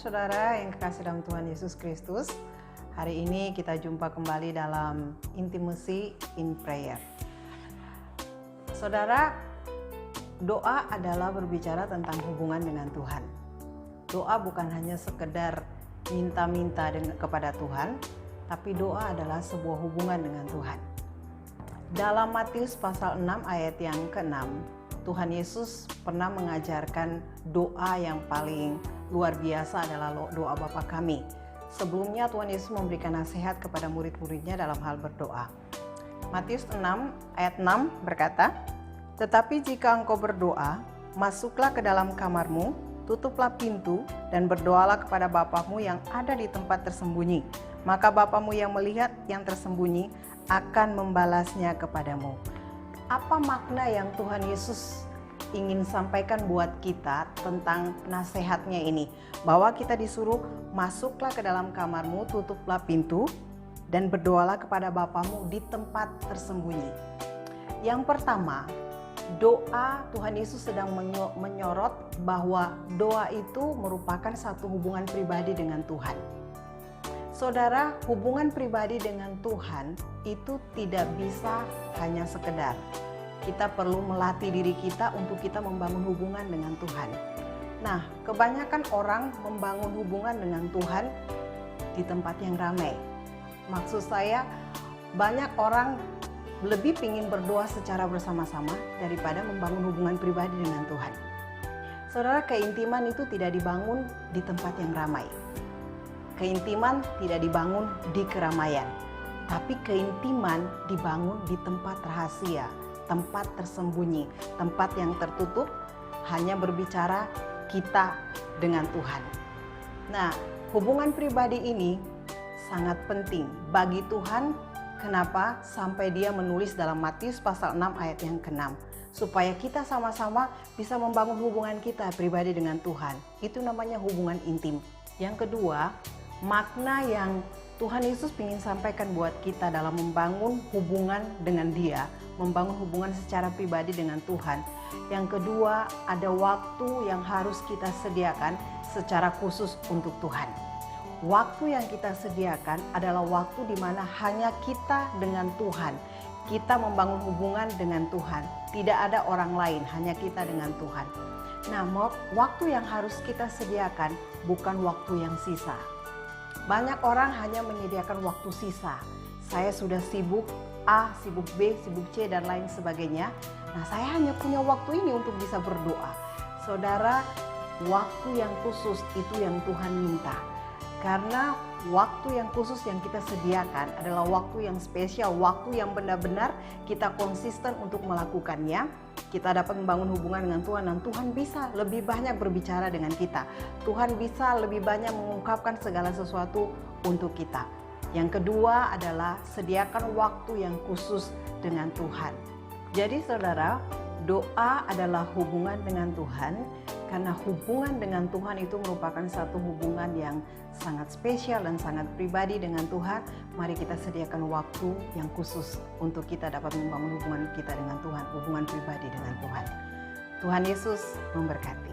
saudara yang kekasih dalam Tuhan Yesus Kristus. Hari ini kita jumpa kembali dalam Intimacy in Prayer. Saudara, doa adalah berbicara tentang hubungan dengan Tuhan. Doa bukan hanya sekedar minta-minta kepada Tuhan, tapi doa adalah sebuah hubungan dengan Tuhan. Dalam Matius pasal 6 ayat yang ke-6, Tuhan Yesus pernah mengajarkan doa yang paling luar biasa adalah doa Bapa Kami. Sebelumnya Tuhan Yesus memberikan nasihat kepada murid-muridnya dalam hal berdoa. Matius 6 ayat 6 berkata, "Tetapi jika engkau berdoa, masuklah ke dalam kamarmu, tutuplah pintu dan berdoalah kepada Bapamu yang ada di tempat tersembunyi. Maka Bapamu yang melihat yang tersembunyi akan membalasnya kepadamu." Apa makna yang Tuhan Yesus ingin sampaikan buat kita tentang nasihatnya ini? Bahwa kita disuruh masuklah ke dalam kamarmu, tutuplah pintu, dan berdoalah kepada Bapamu di tempat tersembunyi. Yang pertama, doa Tuhan Yesus sedang menyorot bahwa doa itu merupakan satu hubungan pribadi dengan Tuhan. Saudara, hubungan pribadi dengan Tuhan itu tidak bisa hanya sekedar. Kita perlu melatih diri kita untuk kita membangun hubungan dengan Tuhan. Nah, kebanyakan orang membangun hubungan dengan Tuhan di tempat yang ramai. Maksud saya, banyak orang lebih ingin berdoa secara bersama-sama daripada membangun hubungan pribadi dengan Tuhan. Saudara, keintiman itu tidak dibangun di tempat yang ramai. Keintiman tidak dibangun di keramaian, tapi keintiman dibangun di tempat rahasia, tempat tersembunyi, tempat yang tertutup, hanya berbicara kita dengan Tuhan. Nah, hubungan pribadi ini sangat penting bagi Tuhan. Kenapa? Sampai Dia menulis dalam Matius pasal 6 ayat yang ke-6, supaya kita sama-sama bisa membangun hubungan kita pribadi dengan Tuhan. Itu namanya hubungan intim. Yang kedua, makna yang Tuhan Yesus ingin sampaikan buat kita dalam membangun hubungan dengan Dia, membangun hubungan secara pribadi dengan Tuhan. Yang kedua, ada waktu yang harus kita sediakan secara khusus untuk Tuhan. Waktu yang kita sediakan adalah waktu di mana hanya kita dengan Tuhan. Kita membangun hubungan dengan Tuhan. Tidak ada orang lain, hanya kita dengan Tuhan. Nah, waktu yang harus kita sediakan bukan waktu yang sisa. Banyak orang hanya menyediakan waktu sisa. Saya sudah sibuk A, sibuk B, sibuk C, dan lain sebagainya. Nah, saya hanya punya waktu ini untuk bisa berdoa. Saudara, waktu yang khusus itu yang Tuhan minta. Karena waktu yang khusus yang kita sediakan adalah waktu yang spesial, waktu yang benar-benar kita konsisten untuk melakukannya. Kita dapat membangun hubungan dengan Tuhan dan Tuhan bisa lebih banyak berbicara dengan kita. Tuhan bisa lebih banyak mengungkapkan segala sesuatu untuk kita. Yang kedua adalah sediakan waktu yang khusus dengan Tuhan. Jadi saudara, doa adalah hubungan dengan Tuhan, karena hubungan dengan Tuhan itu merupakan satu hubungan yang sangat spesial dan sangat pribadi dengan Tuhan. Mari kita sediakan waktu yang khusus untuk kita dapat membangun hubungan kita dengan Tuhan, hubungan pribadi dengan Tuhan. Tuhan Yesus memberkati.